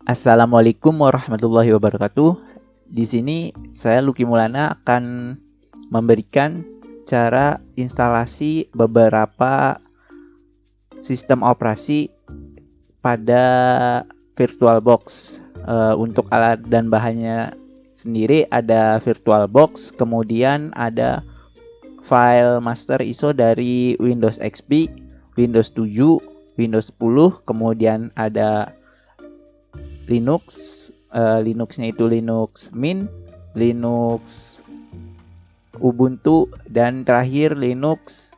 Assalamualaikum warahmatullahi wabarakatuh. Di sini saya Lucky Mulana akan memberikan cara instalasi beberapa sistem operasi pada VirtualBox. Untuk alat dan bahannya sendiri ada VirtualBox, kemudian ada file master ISO dari Windows XP, Windows 7, Windows 10, kemudian ada Linux, Linuxnya itu Linux Mint, Linux Ubuntu, dan terakhir Linux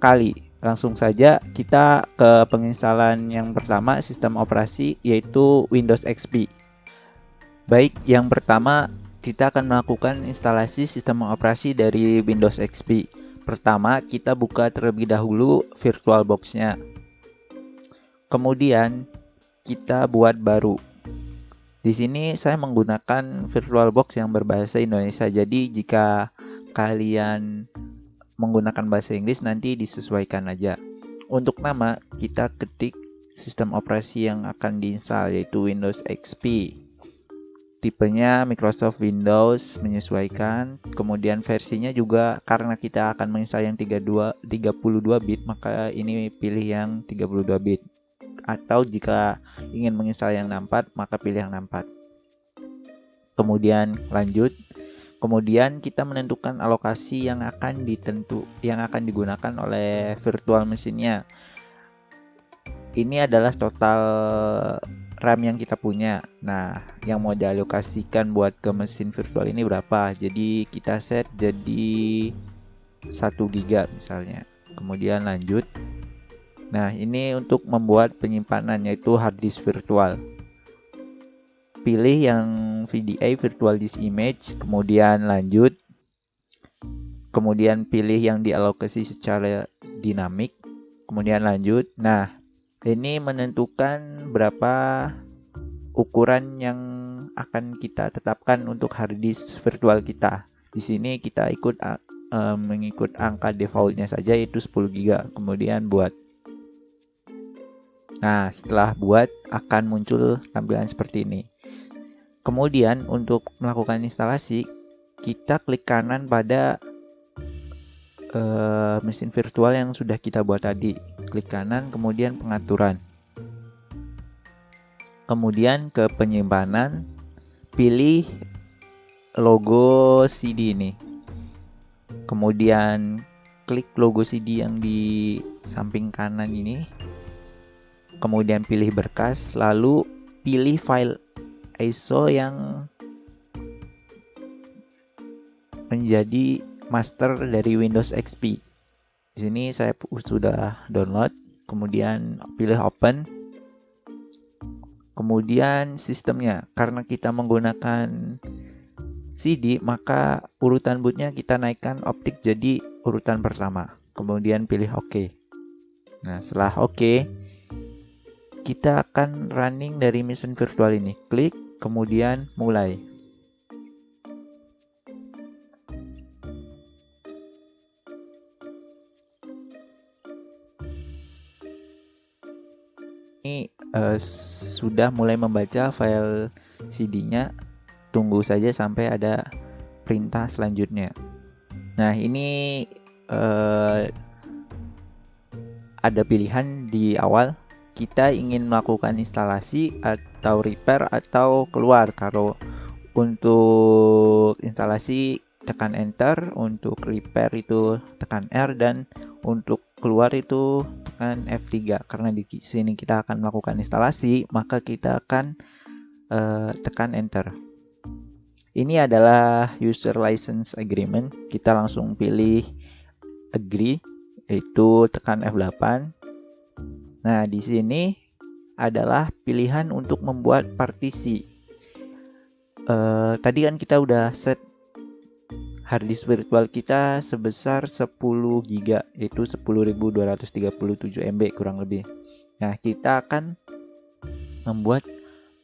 Kali. Langsung saja kita ke penginstalan yang pertama sistem operasi, yaitu Windows XP. Baik, yang pertama kita akan melakukan instalasi sistem operasi dari Windows XP. Pertama, kita buka terlebih dahulu VirtualBox-nya. Kemudian kita buat baru. Di sini saya menggunakan VirtualBox yang berbahasa Indonesia. Jadi jika kalian menggunakan bahasa Inggris nanti disesuaikan aja. Untuk nama kita ketik sistem operasi yang akan diinstal, yaitu Windows XP. Tipenya Microsoft Windows, menyesuaikan. Kemudian versinya juga karena kita akan menginstal yang 32 bit, maka ini pilih yang 32 bit. Atau jika ingin menginstal yang 64, maka pilih yang 64. Kemudian lanjut. Kemudian kita menentukan alokasi yang akan digunakan oleh virtual mesinnya. Ini adalah total RAM yang kita punya. Nah, yang mau dialokasikan buat ke mesin virtual ini berapa? Jadi kita set jadi 1 GB misalnya. Kemudian lanjut. Nah, ini untuk membuat penyimpanan, yaitu hard disk virtual. Pilih yang VDI Virtual Disk Image, kemudian lanjut. Kemudian pilih yang dialokasi secara dinamik, kemudian lanjut. Nah, ini menentukan berapa ukuran yang akan kita tetapkan untuk hard disk virtual kita. Di sini kita mengikut angka defaultnya saja, yaitu 10 GB. Kemudian buat. Nah, setelah buat akan muncul tampilan seperti ini. Kemudian untuk melakukan instalasi, kita klik kanan pada mesin virtual yang sudah kita buat tadi. Klik kanan, kemudian pengaturan. Kemudian ke penyimpanan, pilih logo CD ini. Kemudian klik logo CD yang di samping kanan ini. Kemudian pilih berkas, lalu pilih file ISO yang menjadi master dari Windows XP. Di sini saya sudah download, kemudian pilih open. Kemudian sistemnya, karena kita menggunakan CD, maka urutan bootnya kita naikkan optik jadi urutan pertama. Kemudian pilih OK. Nah, setelah OK, kita akan running dari mesin virtual ini. Klik, kemudian mulai. Ini sudah mulai membaca file CD-nya. Tunggu saja sampai ada perintah selanjutnya. Nah, ini ada pilihan di awal. Kita ingin melakukan instalasi atau repair atau keluar. Kalau untuk instalasi tekan enter, untuk repair itu tekan R, dan untuk keluar itu tekan F3. Karena di sini kita akan melakukan instalasi, maka kita akan tekan enter. Ini adalah user license agreement. Kita langsung pilih agree, yaitu tekan F8. Nah, di sini adalah pilihan untuk membuat partisi. Tadi kan kita udah set hard disk virtual kita sebesar 10 GB, yaitu 10.237 MB kurang lebih. Nah, kita akan membuat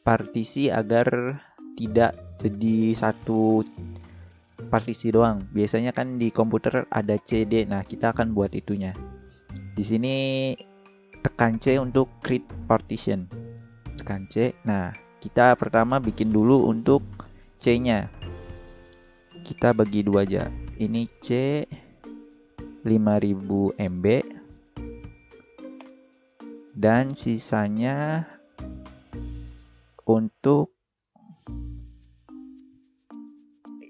partisi agar tidak jadi satu partisi doang. Biasanya kan di komputer ada CD. Nah, kita akan buat itunya. Di sini tekan C untuk create partition. Tekan C. Nah, kita pertama bikin dulu untuk C-nya. Kita bagi dua aja. Ini C 5000 MB dan sisanya untuk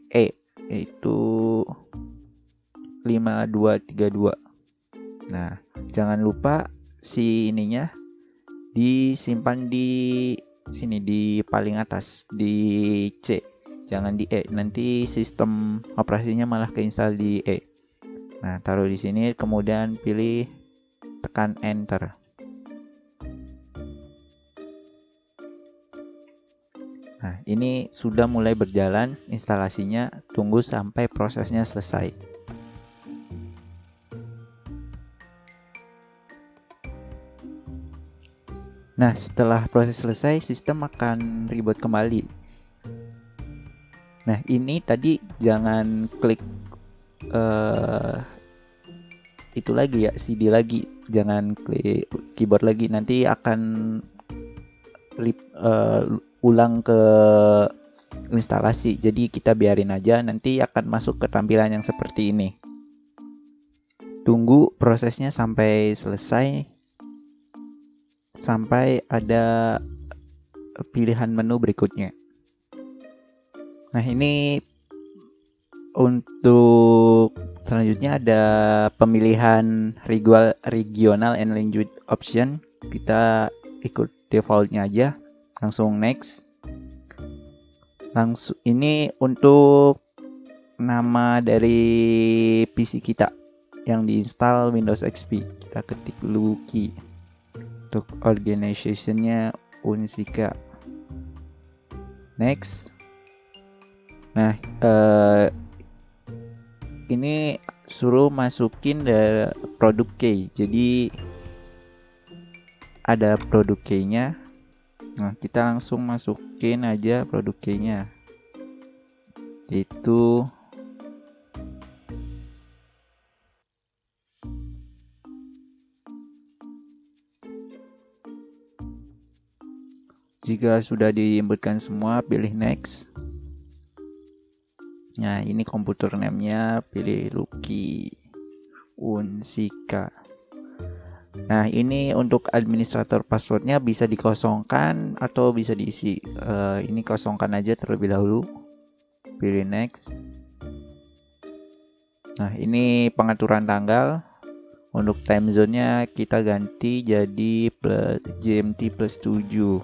E, yaitu 5232. Nah, jangan lupa si ininya disimpan di sini, di paling atas, di C, jangan di E. Nanti sistem operasinya malah keinstal di E. Nah, taruh di sini, kemudian pilih, tekan enter. Nah, ini sudah mulai berjalan instalasinya. Tunggu sampai prosesnya selesai. Nah, setelah proses selesai, sistem akan reboot kembali. Nah, ini tadi jangan klik itu lagi ya, CD lagi. Jangan klik keyboard lagi, nanti akan ulang ke instalasi. Jadi kita biarin aja, nanti akan masuk ke tampilan yang seperti ini. Tunggu prosesnya sampai selesai, sampai ada pilihan menu berikutnya. Nah, ini untuk selanjutnya ada pemilihan regional and language option. Kita ikut defaultnya aja, langsung next. Langsung ini untuk nama dari PC kita yang diinstal Windows XP. Kita ketik Lucky. Untuk organizationnya Unsika. Next. Nah, ini suruh masukin dari produk key. Jadi ada produk key-nya. Nah, kita langsung masukin aja produk key-nya. Itu jika sudah diinputkan semua, pilih next. Nah, ini komputer name-nya, pilih Lucky Unsika. Nah, ini untuk administrator passwordnya bisa dikosongkan atau bisa diisi. Ini kosongkan aja terlebih dahulu. Pilih next. Nah, ini pengaturan tanggal. Untuk time zone-nya kita ganti jadi GMT plus 7.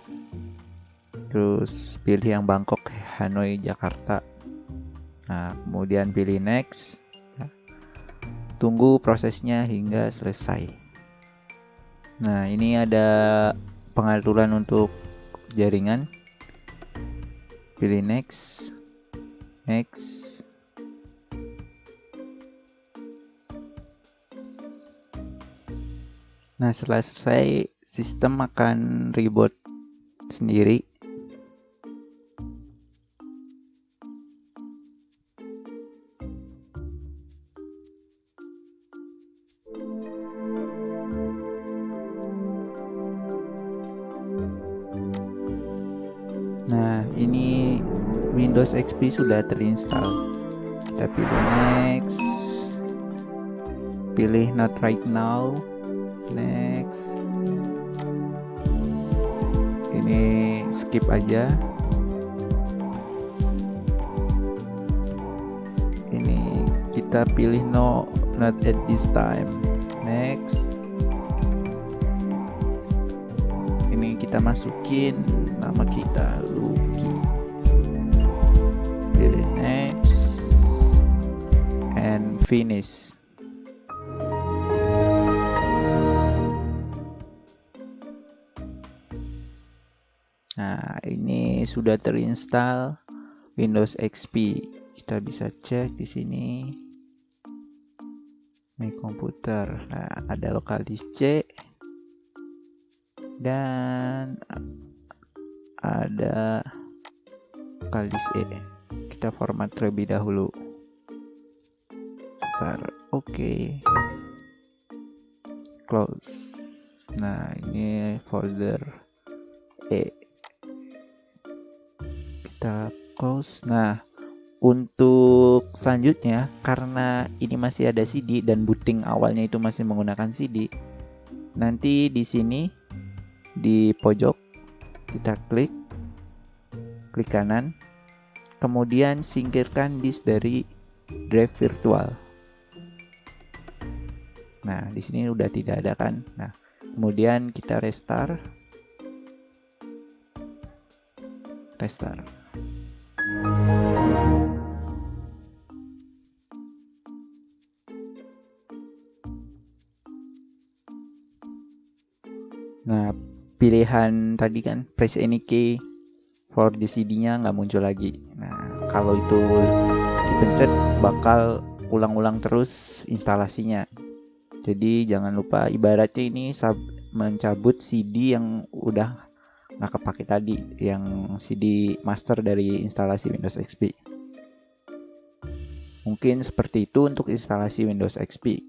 Terus pilih yang Bangkok, Hanoi, Jakarta. Nah, kemudian pilih next. Tunggu prosesnya hingga selesai. Nah, ini ada pengaturan untuk jaringan. Pilih next. Next. Nah, setelah selesai, sistem akan reboot sendiri. Nah, ini Windows XP sudah terinstall. Kita pilih next. Pilih not right now. Next. Ini skip aja. Ini kita pilih no, not at this time. Next. Ini kita masukin nama kita, Lucky. Pilih next and finish. Nah, ini sudah terinstall Windows XP. Kita bisa cek di sini. Ini komputer. Nah, ada lokal disk C dan ada lokal disk E. Kita format terlebih dahulu. Start. Oke. Close. Nah, ini folder E. kita close. Nah, untuk selanjutnya karena ini masih ada CD dan booting awalnya itu masih menggunakan CD, nanti di sini di pojok kita klik kanan, kemudian singkirkan disk dari drive virtual. Nah, di sini udah tidak ada kan. Nah, kemudian kita restart. Nah, pilihan tadi kan press any key for the CD-nya nggak muncul lagi. Nah, kalau itu dipencet bakal ulang-ulang terus instalasinya. Jadi jangan lupa, ibaratnya ini mencabut CD yang udah nggak kepake tadi, yang CD master dari instalasi Windows XP. Mungkin seperti itu untuk instalasi Windows XP.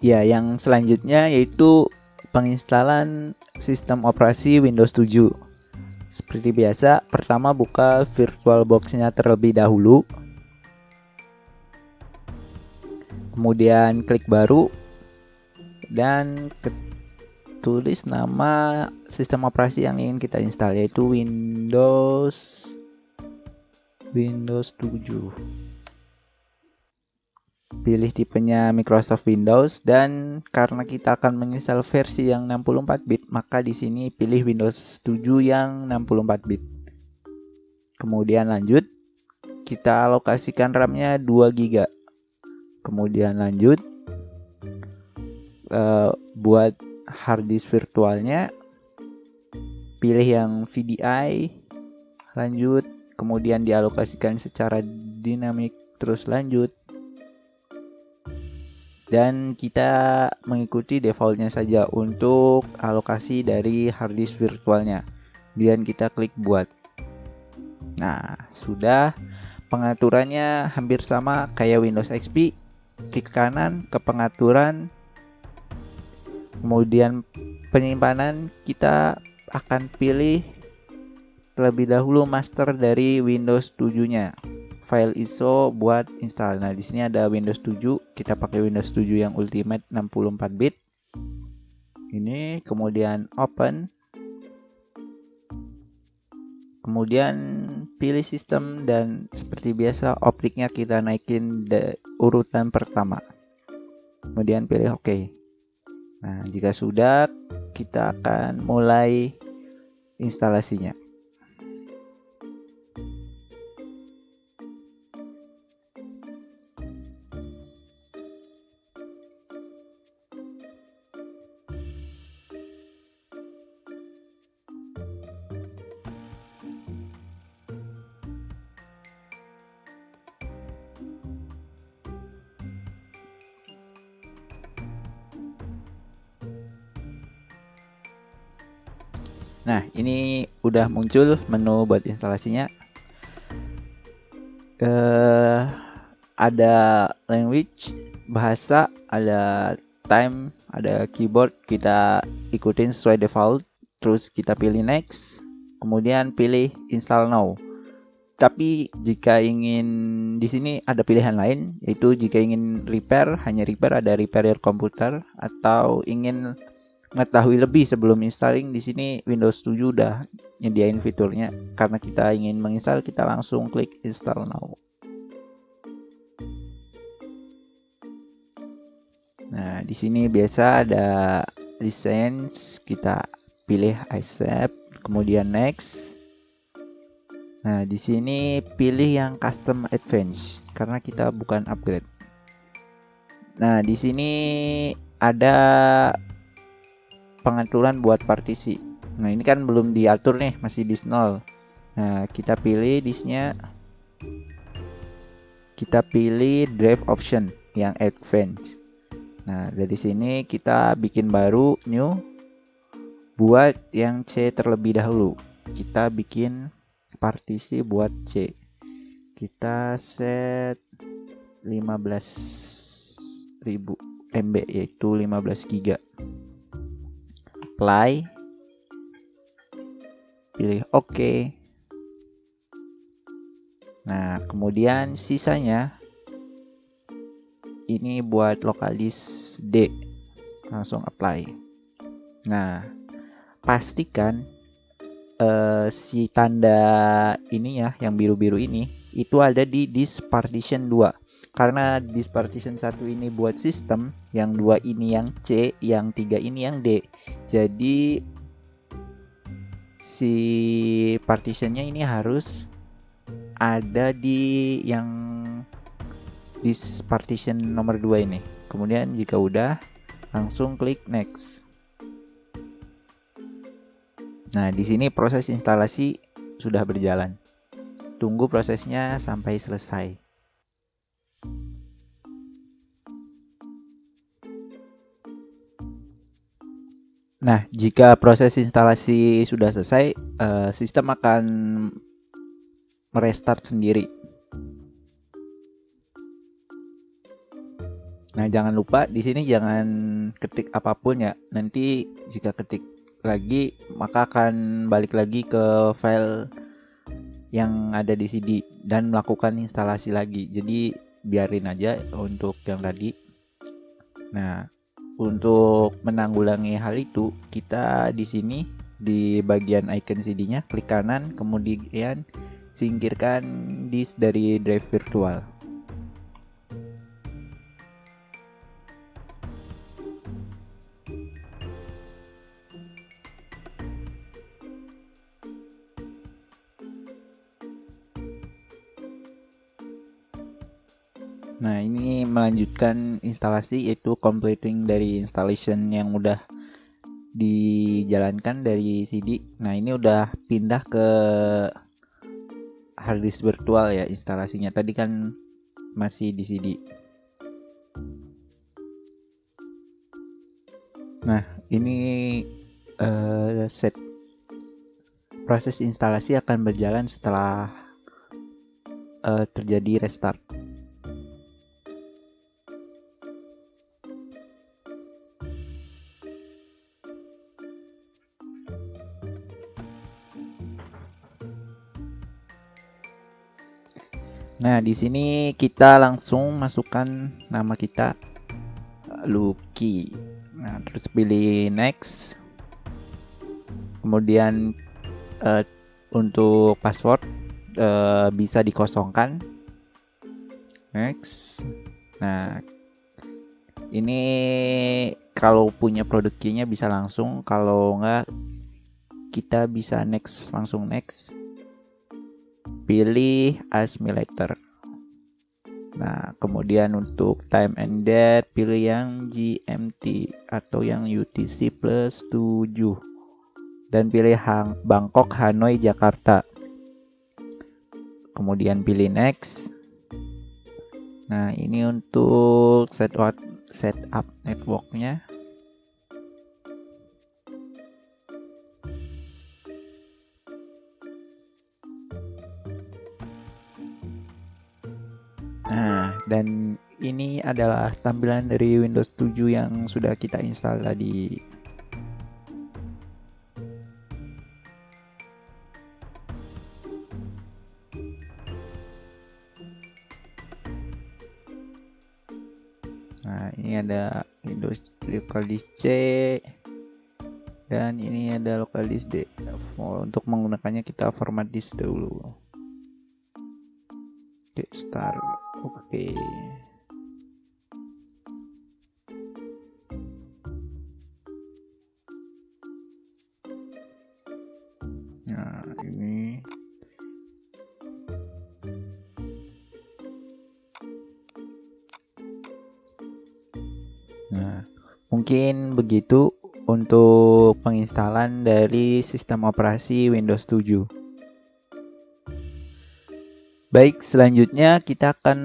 Ya, yang selanjutnya yaitu penginstalan sistem operasi Windows 7. Seperti biasa, pertama buka VirtualBox-nya terlebih dahulu. Kemudian klik baru dan tulis nama sistem operasi yang ingin kita install, yaitu Windows 7. Pilih tipenya Microsoft Windows, dan karena kita akan menginstal versi yang 64 bit, maka di sini pilih Windows 7 yang 64 bit. Kemudian lanjut, kita alokasikan RAM-nya 2 GB. Kemudian lanjut, buat hard disk virtualnya pilih yang VDI, lanjut, kemudian dialokasikan secara dinamik, terus lanjut, dan kita mengikuti defaultnya saja untuk alokasi dari hard disk virtualnya. Kemudian kita klik buat. Nah, sudah. Pengaturannya hampir sama kayak Windows XP. Klik kanan ke pengaturan, kemudian penyimpanan, kita akan pilih terlebih dahulu master dari Windows 7-nya, file ISO buat install. Nah, di sini ada Windows 7, kita pakai Windows 7 yang Ultimate 64 bit. Ini, kemudian open. Kemudian pilih sistem, dan seperti biasa optiknya kita naikin urutan pertama. Kemudian pilih OK. Nah, jika sudah, kita akan mulai instalasinya. Nah, ini udah muncul menu buat instalasinya. Ada language, bahasa, ada time, ada keyboard. Kita ikutin sesuai default. Terus kita pilih next. Kemudian pilih install now. Tapi jika ingin, di sini ada pilihan lain, yaitu jika ingin repair, hanya repair, ada repair your computer, atau ingin mengetahui lebih sebelum installing, di sini Windows 7 udah nyediain fiturnya. Karena kita ingin menginstal, kita langsung klik install now. Nah, di sini biasa ada license, kita pilih accept, kemudian next. Nah, di sini pilih yang custom advanced karena kita bukan upgrade. Nah, di sini ada pengaturan buat partisi. Nah, ini kan belum diatur nih, masih disk 0. Nah, kita pilih disknya. Kita pilih drive option yang advanced. Nah, dari sini kita bikin baru new. Buat yang C terlebih dahulu. Kita bikin partisi buat C. Kita set 15.000 MB, yaitu 15 GB. Apply, pilih OK, Nah, kemudian sisanya ini buat lokaldisk D. Langsung apply. Nah, pastikan si tanda ini ya, yang biru-biru ini, itu ada di disk partition 2. Karena disk partition 1 ini buat sistem, yang 2 ini yang C, yang 3 ini yang D. Jadi si partitionnya ini harus ada di yang disk partition nomor 2 ini. Kemudian jika udah, langsung klik next. Nah, di sini proses instalasi sudah berjalan. Tunggu prosesnya sampai selesai. Nah, jika proses instalasi sudah selesai, sistem akan merestart sendiri. Nah, jangan lupa di sini jangan ketik apapun ya. Nanti jika ketik lagi, maka akan balik lagi ke file yang ada di CD dan melakukan instalasi lagi. Jadi biarin aja untuk yang tadi. Nah, untuk menanggulangi hal itu, kita di sini di bagian icon CD-nya klik kanan, kemudian singkirkan disk dari drive virtual. Nah, ini melanjutkan instalasi, yaitu completing dari installation yang udah dijalankan dari CD. Nah, ini udah pindah ke hard disk virtual ya instalasinya. Tadi kan masih di CD. Nah, ini proses instalasi akan berjalan setelah terjadi restart. Nah, di sini kita langsung masukkan nama kita, Lucky. Nah, terus pilih next. Kemudian untuk password bisa dikosongkan. Next. Nah, ini kalau punya produk key-nya bisa langsung, kalau enggak kita bisa next, langsung next. Pilih assimilator. Nah, kemudian untuk time and date pilih yang GMT atau yang UTC plus 7 dan pilih Bangkok, Hanoi, Jakarta. Kemudian pilih next. Nah, ini untuk setup networknya. Nah, dan ini adalah tampilan dari Windows 7 yang sudah kita install tadi. Nah, ini ada Windows local disk C dan ini ada local disk D. Untuk menggunakannya kita format disk dulu. Oke, start. Oke. Nah, ini mungkin begitu untuk penginstalan dari sistem operasi Windows 7. Baik, selanjutnya kita akan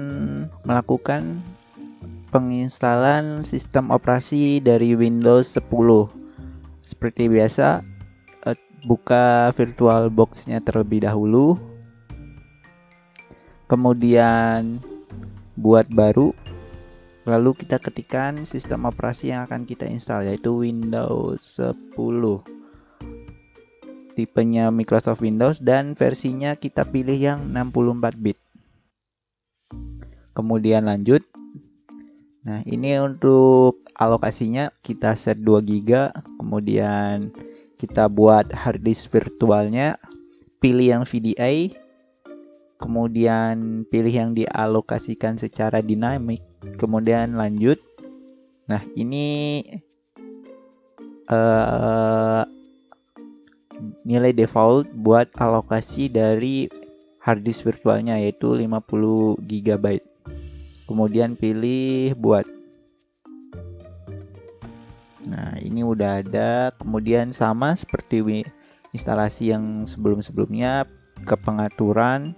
melakukan penginstalan sistem operasi dari Windows 10. Seperti biasa, buka VirtualBox-nya terlebih dahulu. Kemudian buat baru. Lalu kita ketikkan sistem operasi yang akan kita install, yaitu Windows 10. Tipenya Microsoft Windows dan versinya kita pilih yang 64 bit. kemudian lanjut. Nah, ini untuk alokasinya kita set 2 GB, kemudian kita buat hard disk virtualnya, pilih yang VDI, kemudian pilih yang dialokasikan secara dinamik, kemudian lanjut. Nah, ini nilai default buat alokasi dari hard disk virtualnya, yaitu 50 GB. Kemudian pilih buat. Nah, ini udah ada. Kemudian sama seperti instalasi yang sebelum-sebelumnya, ke pengaturan.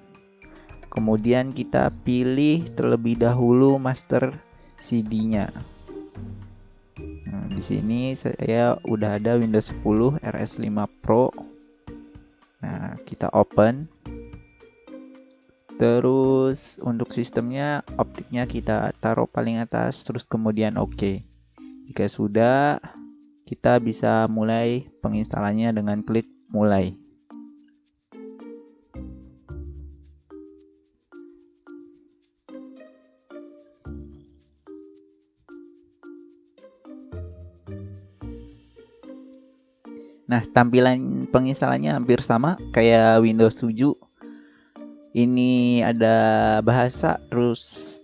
Kemudian kita pilih terlebih dahulu master CD-nya. Nah, di sini saya udah ada Windows 10 RS5 Pro. Nah, kita open. Terus untuk sistemnya, optiknya kita taruh paling atas, terus kemudian OK. Jika sudah, kita bisa mulai penginstalannya dengan klik mulai. Nah, tampilan penginstalannya hampir sama kayak Windows 7. Ini ada bahasa, terus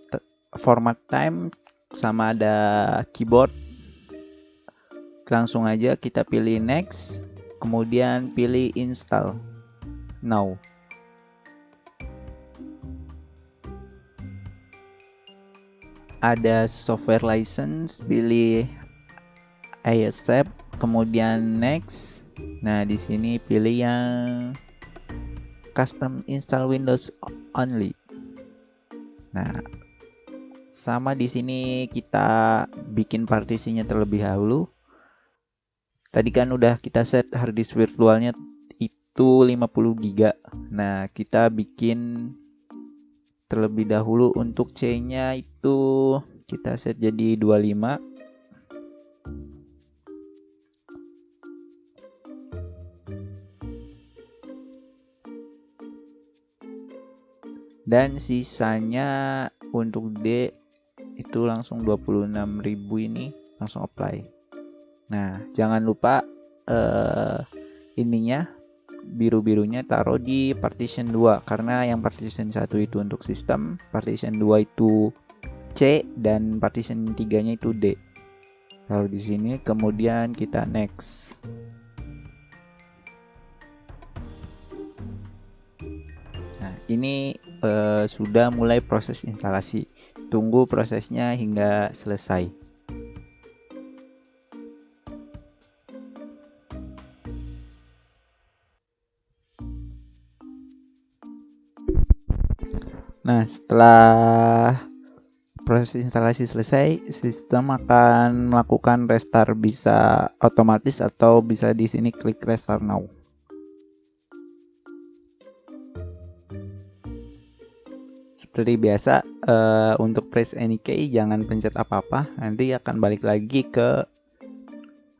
format time, sama ada keyboard. Langsung aja kita pilih next, kemudian pilih install now. Ada software license, pilih I accept, kemudian next. Nah, di sini pilih yang custom install Windows only. Nah, sama di sini kita bikin partisinya terlebih dahulu. Tadi kan udah kita set hard disk virtualnya itu 50 GB. Nah, kita bikin terlebih dahulu untuk C-nya itu kita set jadi 25. Dan sisanya untuk D itu langsung 26.000 ini langsung apply. Nah, jangan lupa ininya biru-birunya taruh di partition 2, karena yang partition 1 itu untuk sistem, partition 2 itu C, dan partition 3-nya itu D. Taruh di sini, kemudian kita next. Nah, ini sudah mulai proses instalasi. Tunggu prosesnya hingga selesai. Nah, setelah proses instalasi selesai, sistem akan melakukan restart, bisa otomatis atau bisa di sini klik restart now. Seperti biasa, untuk press any key jangan pencet apa-apa, nanti akan balik lagi ke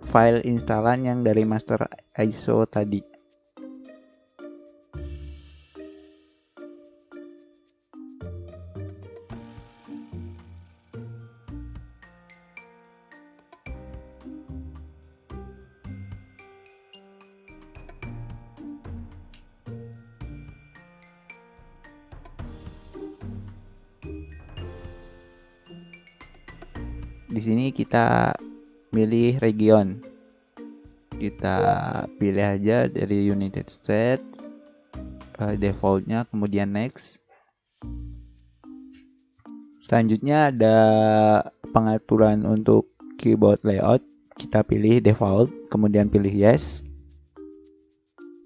file instalan yang dari master ISO tadi. Di sini kita pilih region. Kita pilih aja dari United States, defaultnya, kemudian next. Selanjutnya ada pengaturan untuk keyboard layout. Kita pilih default, kemudian pilih yes.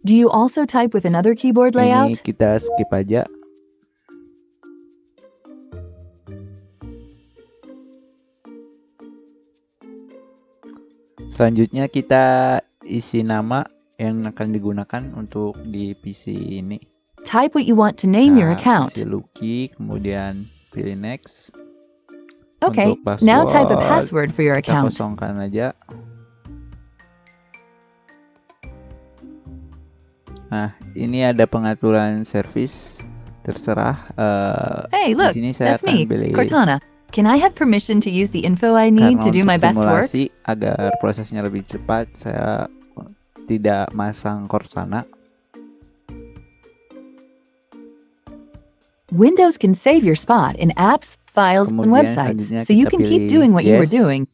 Do you also type with another keyboard layout? Ini kita skip aja. Selanjutnya kita isi nama yang akan digunakan untuk di PC ini. Type what you want to name your account. Isi Lucky, kemudian pilih next. Okay, Untuk password, now type a password for your kita account. kosongkan aja. Nah, ini ada pengaturan service. terserah. Hey, Di look, sini saya that's akan me, pilih Cortana. Can I have permission to use the info I need karena to do untuk my best work? simulasi agar prosesnya lebih cepat, saya tidak masang Cortana. Windows can save your spot in apps, files, and Kemudian websites, selanjutnya so you kita can keep pilih doing what you were yes. doing.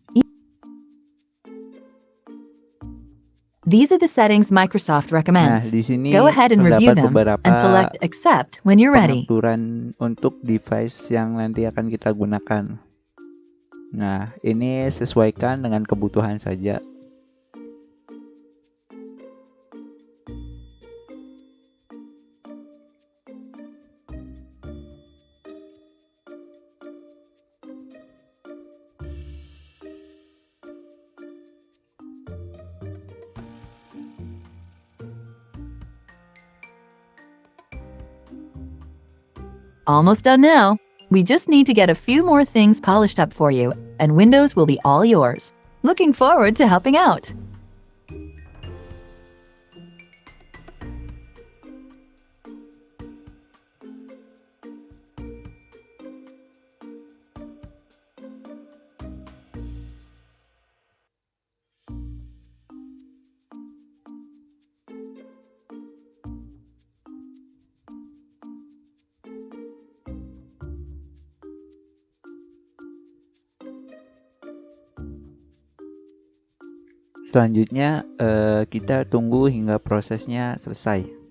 These are the settings Microsoft Nah, recommends. di sini Go ahead and review terdapat them beberapa and select accept when you're ready. pengaturan untuk device yang nanti akan kita gunakan. Nah, ini sesuaikan dengan kebutuhan saja. Almost done now. We just need to get a few more things polished up for you, and Windows will be all yours. Looking forward to helping out. Selanjutnya kita tunggu hingga prosesnya selesai.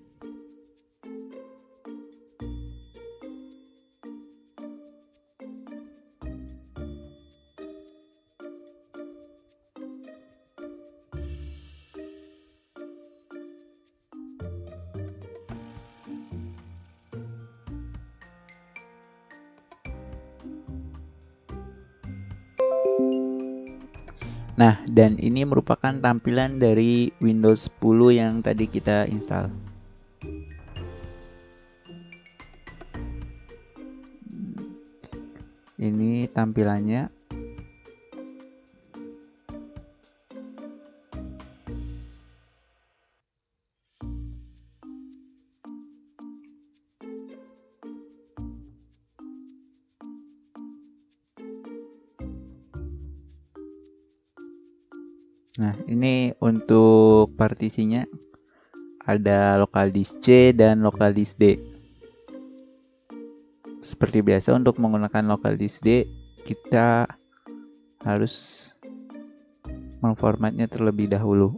Nah, dan ini merupakan tampilan dari Windows 10 yang tadi kita install. Ini tampilannya. Nah, ini untuk partisinya ada local disk C dan local disk D. Seperti biasa untuk menggunakan local disk D, kita harus memformatnya terlebih dahulu.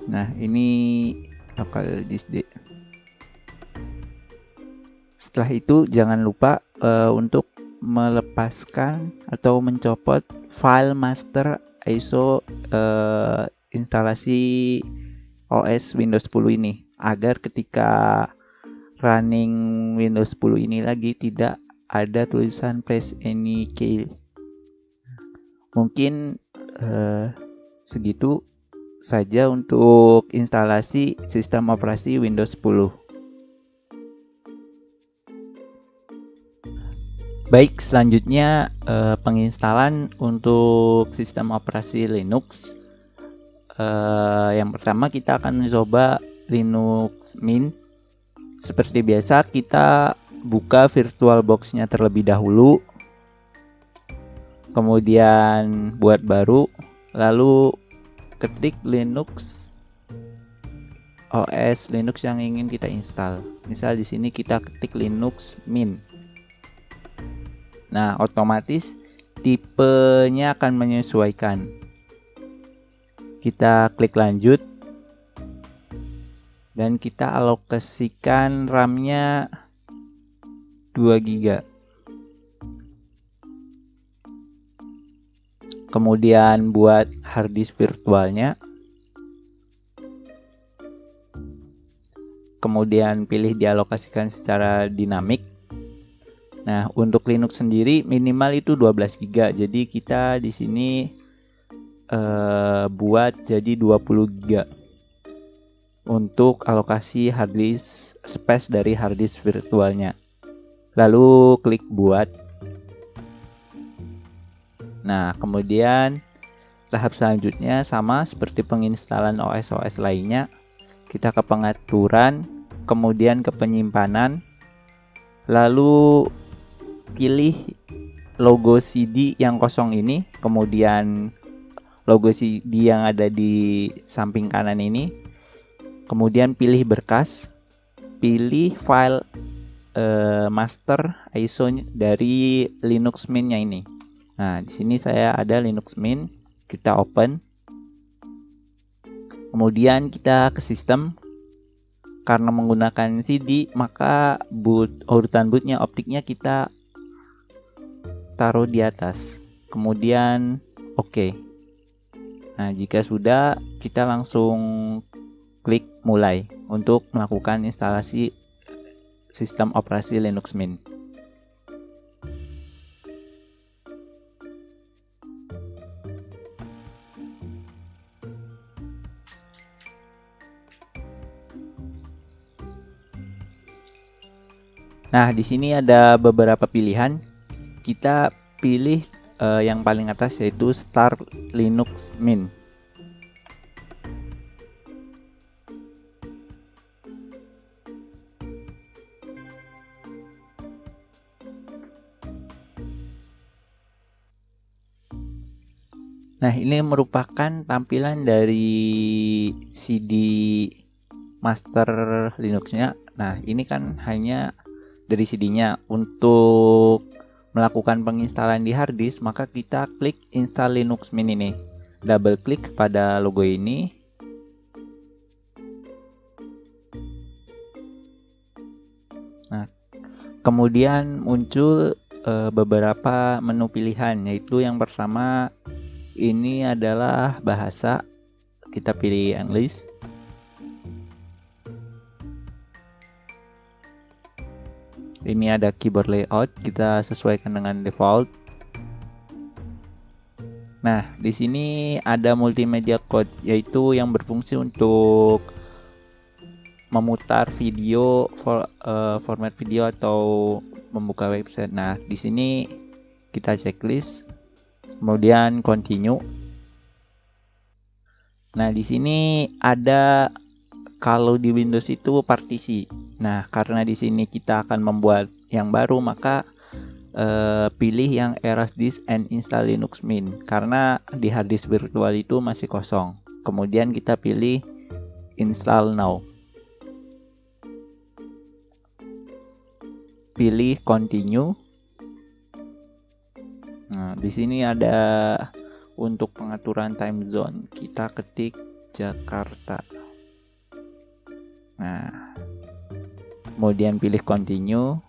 Nah, ini local disk D. Setelah itu jangan lupa untuk melepaskan atau mencopot file master ISO instalasi OS Windows 10 ini, agar ketika running Windows 10 ini lagi tidak ada tulisan press any key. Mungkin segitu saja untuk instalasi sistem operasi Windows 10. Baik, selanjutnya penginstalan untuk sistem operasi Linux. Yang pertama kita akan mencoba Linux Mint. Seperti biasa kita buka VirtualBox-nya terlebih dahulu, kemudian buat baru, lalu ketik Linux OS Linux yang ingin kita install. Misal di sini kita ketik Linux Mint. Nah, otomatis tipenya akan menyesuaikan. Kita klik lanjut dan kita alokasikan RAM-nya 2 GB. Kemudian buat hard disk virtualnya, kemudian pilih dialokasikan secara dinamik. Nah, untuk Linux sendiri minimal itu 12 GB. Jadi kita di sini buat jadi 20 GB. untuk alokasi harddisk space dari harddisk virtualnya. Lalu klik buat. Nah, kemudian tahap selanjutnya sama seperti penginstalan OS lainnya. Kita ke pengaturan, kemudian ke penyimpanan, lalu pilih logo CD yang kosong ini, kemudian logo CD yang ada di samping kanan ini, kemudian pilih berkas, pilih file master ISO dari Linux Mint-nya ini. Nah, di sini saya ada Linux Mint, kita open. Kemudian kita ke sistem. Karena menggunakan CD, maka urutan bootnya optiknya kita taruh di atas. Kemudian oke. Nah, jika sudah, kita langsung klik mulai untuk melakukan instalasi sistem operasi Linux Mint. Nah, di sini ada beberapa pilihan. Kita pilih yang paling atas, yaitu Start Linux Mint. Nah, ini merupakan tampilan dari CD master Linux-nya. Nah, ini kan hanya dari CD-nya. Untuk melakukan penginstalan di hard disk, maka kita klik install Linux Mint ini. Double klik pada logo ini. Nah, kemudian muncul beberapa menu pilihan, yaitu yang pertama ini adalah bahasa. Kita pilih English. Ini ada keyboard layout, kita sesuaikan dengan default. Nah, di sini ada multimedia code, yaitu yang berfungsi untuk memutar video, format video atau membuka website. Nah, di sini kita checklist, kemudian continue. Nah, di sini ada kalau di Windows itu partisi. Nah, karena di sini kita akan membuat yang baru, maka pilih yang erase disk and install Linux Mint, karena di hard disk virtual itu masih kosong. Kemudian kita pilih install now. Pilih continue. Nah, di sini ada untuk pengaturan time zone. Kita ketik Jakarta. Nah, kemudian pilih continue.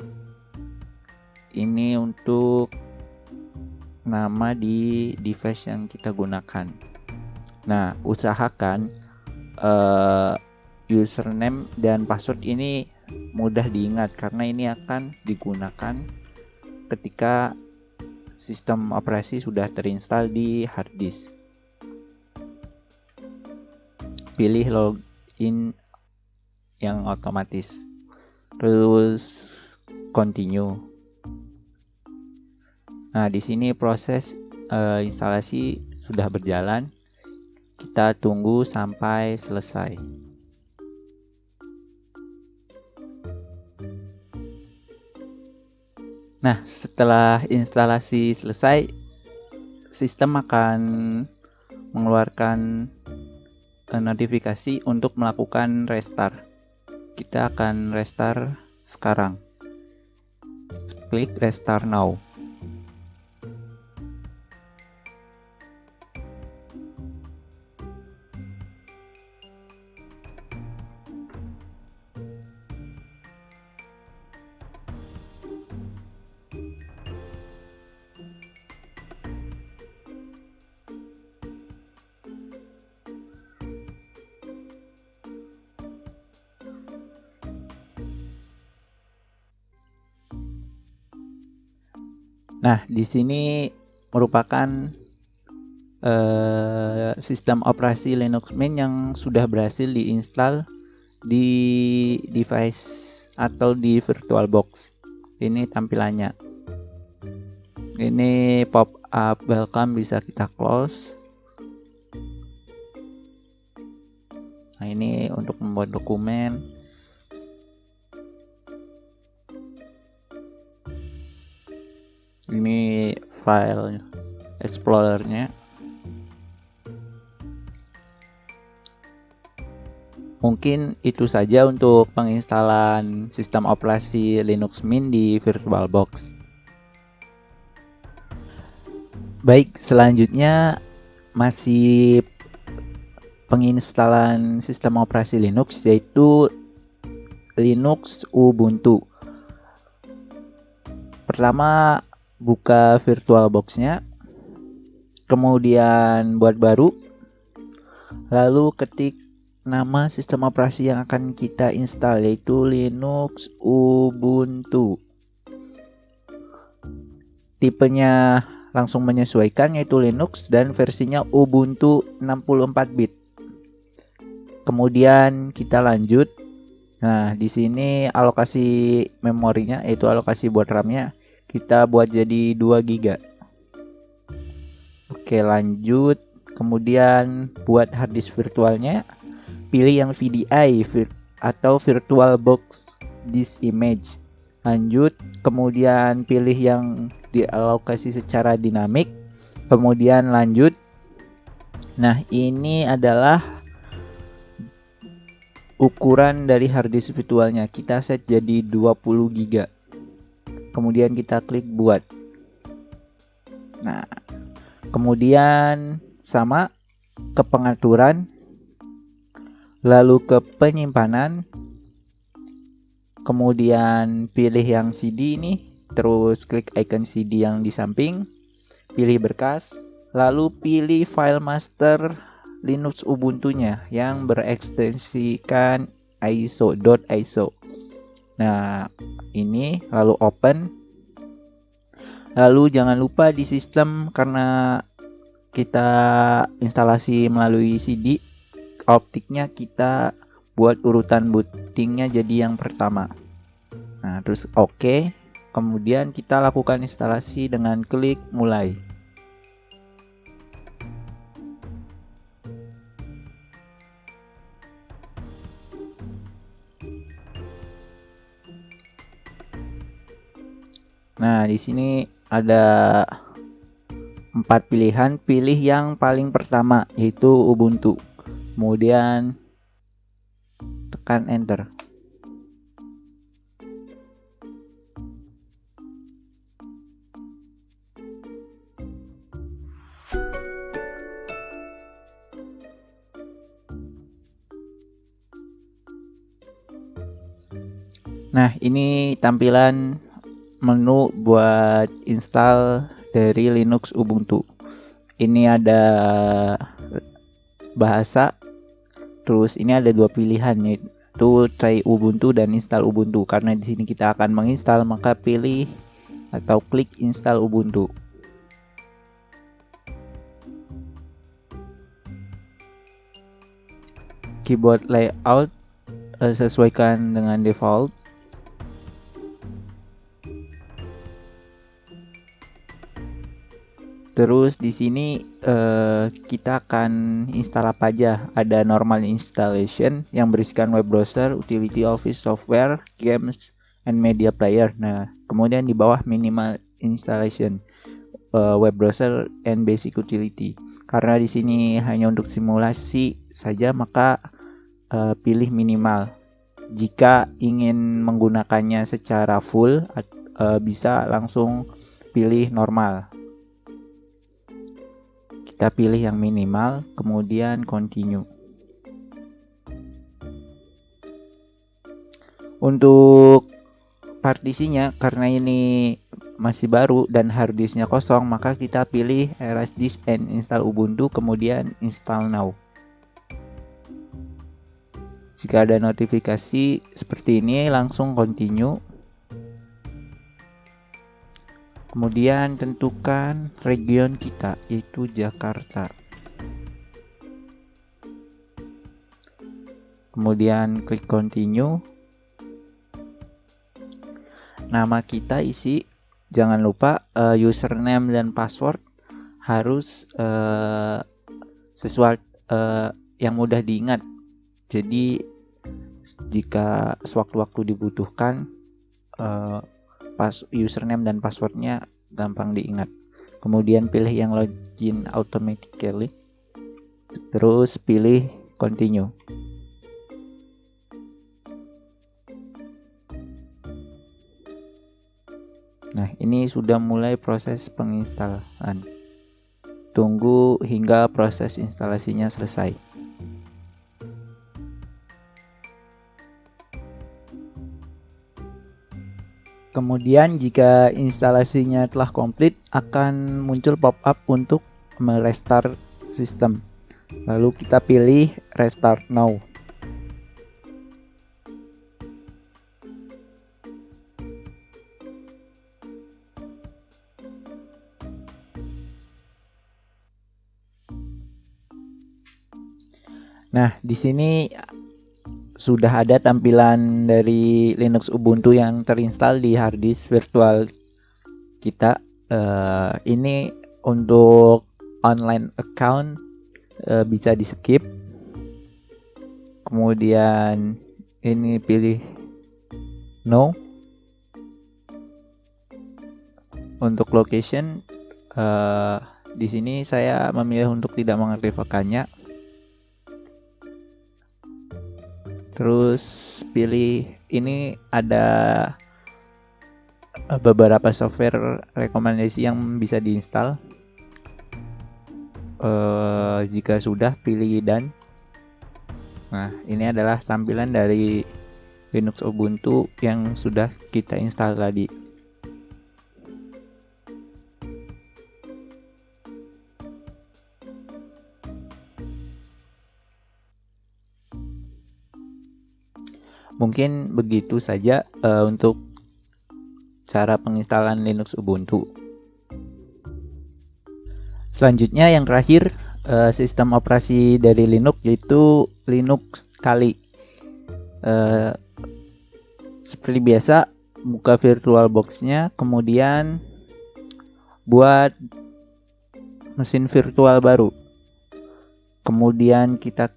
Ini untuk nama di device yang kita gunakan. Nah, usahakan username dan password ini mudah diingat, karena ini akan digunakan ketika sistem operasi sudah terinstall di hard disk. Pilih login yang otomatis, terus continue. Nah, di sini proses instalasi sudah berjalan. Kita tunggu sampai selesai. Nah, setelah instalasi selesai, sistem akan mengeluarkan notifikasi untuk melakukan restart. Kita akan restart sekarang. Klik restart now. Nah, di sini merupakan sistem operasi Linux Mint yang sudah berhasil diinstal di device atau di VirtualBox. Ini tampilannya. Ini pop up welcome bisa kita close. Nah, ini untuk membuat dokumen. Ini file Explorer-nya. Mungkin itu saja untuk penginstalan sistem operasi Linux Mint di VirtualBox. Baik, selanjutnya masih penginstalan sistem operasi Linux, yaitu Linux Ubuntu. Pertama, buka VirtualBox-nya, kemudian buat baru, lalu ketik nama sistem operasi yang akan kita install, yaitu Linux Ubuntu. Tipenya langsung menyesuaikan, yaitu Linux, dan versinya Ubuntu 64 bit. Kemudian kita lanjut. Nah, di sini alokasi memorinya, yaitu alokasi buat RAM-nya, kita buat jadi 2 GB. Oke, lanjut. Kemudian buat hard disk virtualnya, pilih yang VDI atau VirtualBox Disk Image. Lanjut, kemudian pilih yang dialokasi secara dinamik. Kemudian lanjut. Nah, ini adalah ukuran dari hard disk virtualnya. Kita set jadi 20 GB. Kemudian kita klik buat. Nah, kemudian sama ke pengaturan, lalu ke penyimpanan, kemudian pilih yang CD ini, terus klik icon CD yang di samping, pilih berkas, lalu pilih file master Linux Ubuntu-nya yang berekstensikan iso.iso. Nah, ini lalu open. Lalu jangan lupa di sistem, karena kita instalasi melalui CD, optiknya kita buat urutan bootingnya jadi yang pertama. Nah, terus oke. Kemudian kita lakukan instalasi dengan klik mulai. Nah, di sini ada 4 pilihan. Pilih yang paling pertama, yaitu Ubuntu. Kemudian tekan enter. Nah, ini tampilan menu buat install dari Linux Ubuntu. Ini ada bahasa. Terus ini ada 2 pilihan, yaitu try Ubuntu dan install Ubuntu. Karena di sini kita akan menginstal, maka pilih atau klik install Ubuntu. Keyboard layout sesuaikan dengan default. Terus di sini kita akan install apa aja. Ada normal installation yang berisikan web browser, utility, office, software, games, and media player. Nah, kemudian di bawah minimal installation, web browser and basic utility. Karena di sini hanya untuk simulasi saja, maka pilih minimal. Jika ingin menggunakannya secara full, bisa langsung pilih normal. Kita pilih yang minimal, kemudian continue. Untuk partisinya, karena ini masih baru dan hard disknya kosong, maka kita pilih erase disk and install Ubuntu, kemudian install now. Jika ada notifikasi seperti ini, langsung continue. Kemudian tentukan region kita, yaitu Jakarta. kemudian klik continue. Nama kita isi, jangan lupa username dan password harus sesuatu yang mudah diingat. Jadi jika sewaktu-waktu dibutuhkan, username dan passwordnya gampang diingat. Kemudian pilih yang login automatically, terus pilih continue. Nah, ini sudah mulai proses penginstalan. Tunggu hingga proses instalasinya selesai. Kemudian jika instalasinya telah komplit, akan muncul pop-up untuk merestart sistem. Lalu kita pilih restart now. Nah, di sini sudah ada tampilan dari Linux Ubuntu yang terinstall di harddisk virtual kita. Ini untuk online account bisa di skip. Kemudian ini pilih no. Untuk location, di sini saya memilih untuk tidak mengaktifkannya. Terus pilih, ini ada beberapa software rekomendasi yang bisa diinstal. Jika sudah, pilih done. Nah, ini adalah tampilan dari Linux Ubuntu yang sudah kita install tadi. Mungkin begitu saja untuk cara penginstalan Linux Ubuntu. Selanjutnya yang terakhir, sistem operasi dari Linux yaitu Linux Kali. Seperti biasa, buka VirtualBox-nya, kemudian buat mesin virtual baru. Kemudian kita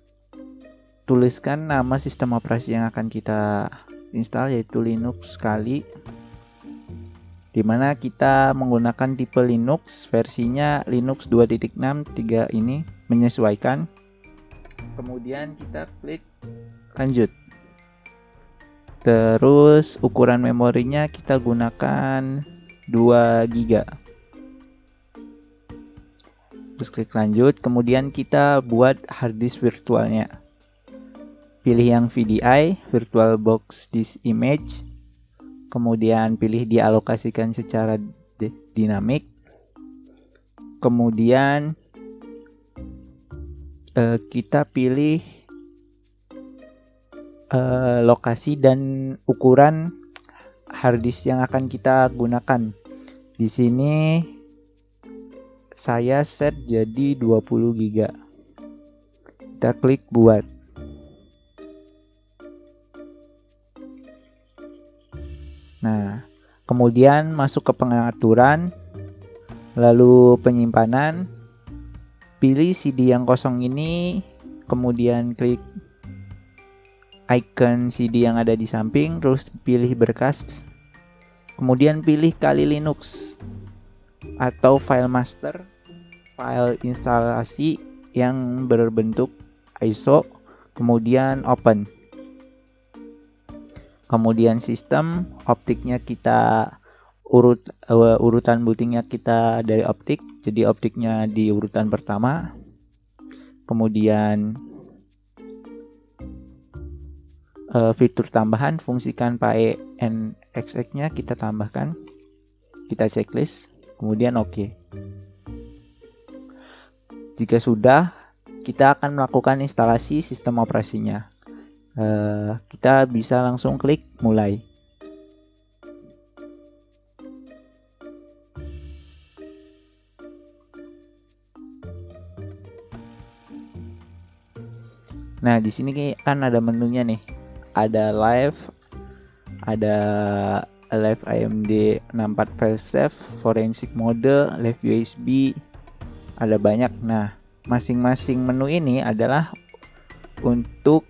tuliskan nama sistem operasi yang akan kita install yaitu Linux Kali, dimana kita menggunakan tipe Linux versinya Linux 2.6.3 ini menyesuaikan. Kemudian kita klik lanjut. Terus ukuran memorinya kita gunakan 2 GB. Terus klik lanjut, kemudian kita buat harddisk virtualnya. Pilih yang VDI, VirtualBox Disk Image. Kemudian pilih dialokasikan secara dinamik. Kemudian kita pilih lokasi dan ukuran harddisk yang akan kita gunakan. Di sini saya set jadi 20 GB. Kita klik buat. Nah, kemudian masuk ke pengaturan, lalu penyimpanan, pilih CD yang kosong ini, kemudian klik icon CD yang ada di samping, terus pilih berkas, kemudian pilih Kali Linux atau file master, file instalasi yang berbentuk ISO, kemudian open. Kemudian sistem, optiknya kita urutan bootingnya kita dari optik, jadi optiknya di urutan pertama. Kemudian fitur tambahan, fungsikan PAE NXX-nya kita tambahkan, kita checklist, kemudian oke. Jika sudah, kita akan melakukan instalasi sistem operasinya. Kita bisa langsung klik mulai. Nah, di sini kan ada menunya nih. Ada live, ada live AMD 64 file save, forensic mode, live USB, ada banyak. Nah, masing-masing menu ini adalah untuk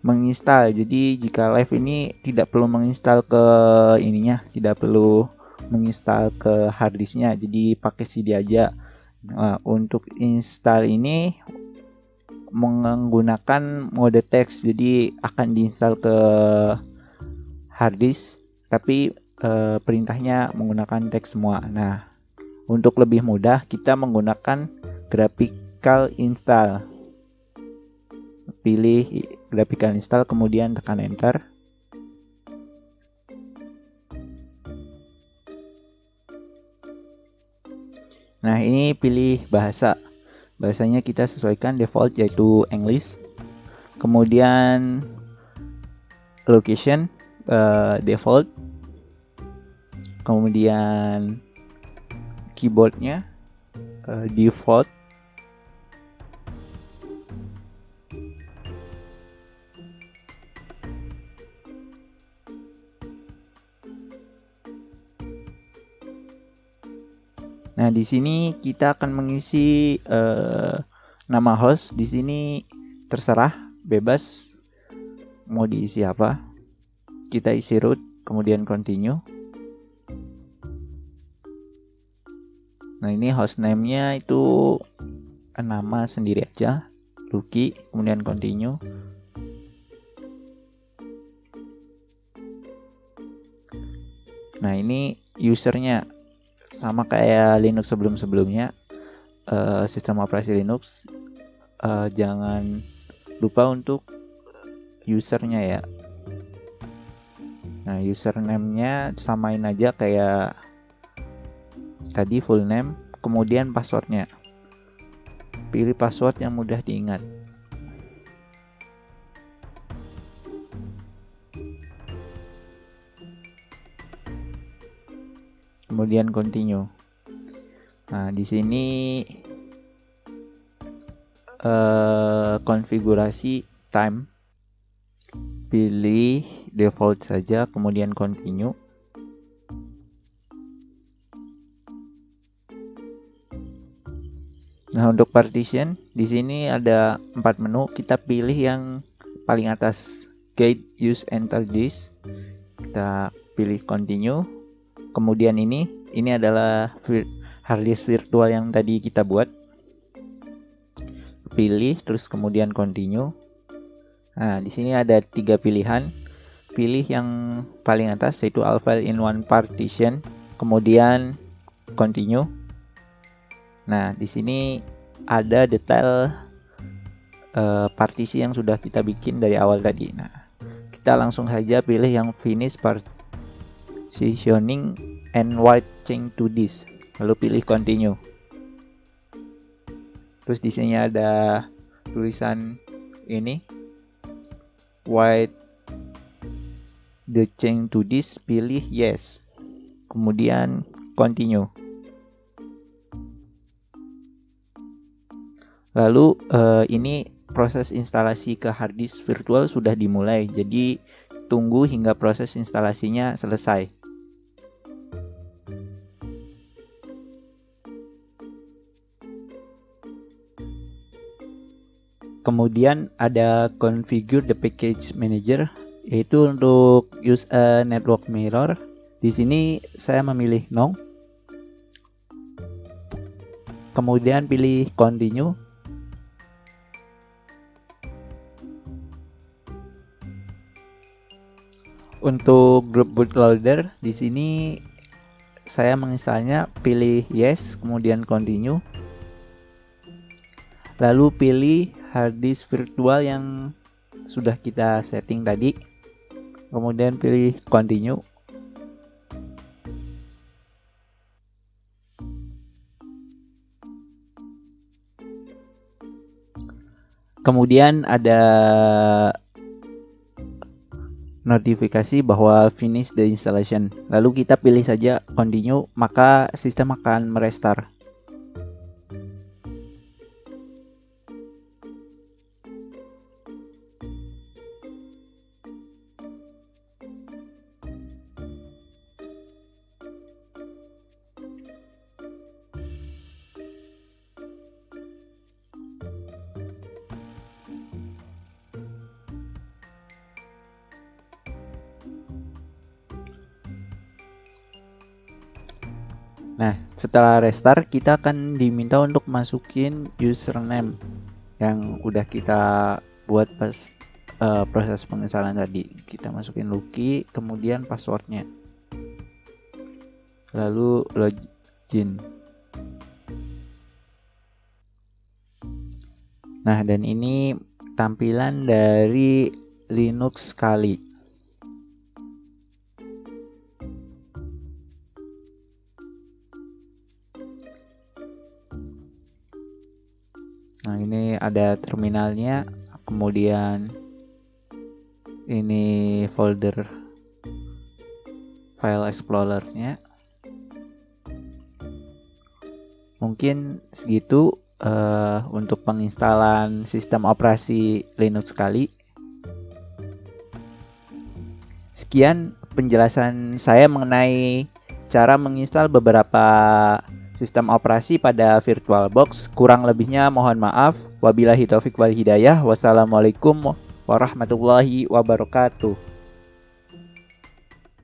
menginstal. Jadi jika live ini tidak perlu menginstal ke ininya, tidak perlu menginstal ke harddisknya, jadi pakai CD aja. Nah, untuk install ini menggunakan mode teks, jadi akan diinstal ke harddisk, tapi perintahnya menggunakan teks semua. Nah, untuk lebih mudah kita menggunakan graphical install. Pilih graphical install, kemudian tekan enter. Nah, ini pilih bahasa. Bahasanya kita sesuaikan default yaitu English. Kemudian location default. Kemudian keyboardnya default. Nah, di sini kita akan mengisi nama host. Di sini terserah, bebas mau diisi apa. Kita isi root, kemudian continue. Nah, ini host name-nya itu nama sendiri aja, Lucky, kemudian continue. Nah, ini usernya sama kayak Linux sebelum-sebelumnya, sistem operasi Linux. Jangan lupa untuk usernya ya. Nah, username-nya samain aja kayak tadi, full name, kemudian passwordnya. Pilih password yang mudah diingat. Kemudian continue. Nah, di sini konfigurasi time, pilih default saja, kemudian continue. Nah, untuk partition di sini ada 4 menu. Kita pilih yang paling atas, guide use enter disk. Kita pilih continue. Kemudian ini adalah harddisk virtual yang tadi kita buat. Pilih, terus kemudian continue. Nah, di sini ada 3 pilihan. Pilih yang paling atas yaitu all file in one partition, kemudian continue. Nah, di sini ada detail partisi yang sudah kita bikin dari awal tadi. Nah, kita langsung saja pilih yang finish partitioning and write change to disk, lalu pilih continue. Terus di sini ada tulisan ini, write the change to disk, pilih yes, kemudian continue. Lalu ini proses instalasi ke harddisk virtual sudah dimulai, jadi tunggu hingga proses instalasinya selesai. Kemudian ada configure the package manager, yaitu untuk use a network mirror. Di sini saya memilih no. Kemudian pilih continue. Untuk group bootloader di sini saya menginstalnya, pilih yes, kemudian continue. Lalu pilih harddisk virtual yang sudah kita setting tadi. Kemudian pilih continue. Kemudian ada notifikasi bahwa finish the installation. Lalu kita pilih saja continue, maka sistem akan merestart. Nah, setelah restart kita akan diminta untuk masukin username yang udah kita buat pas proses penginstalan tadi. Kita masukin Lucky, kemudian passwordnya, lalu login. Nah, dan ini tampilan dari Linux Kali. Nah, ini ada terminalnya, kemudian ini folder file explorer-nya. Mungkin segitu untuk penginstalan sistem operasi Linux Kali. Sekian penjelasan saya mengenai cara menginstal beberapa sistem operasi pada VirtualBox. Kurang lebihnya mohon maaf. Wabillahi taufik wal hidayah. Wassalamualaikum warahmatullahi wabarakatuh.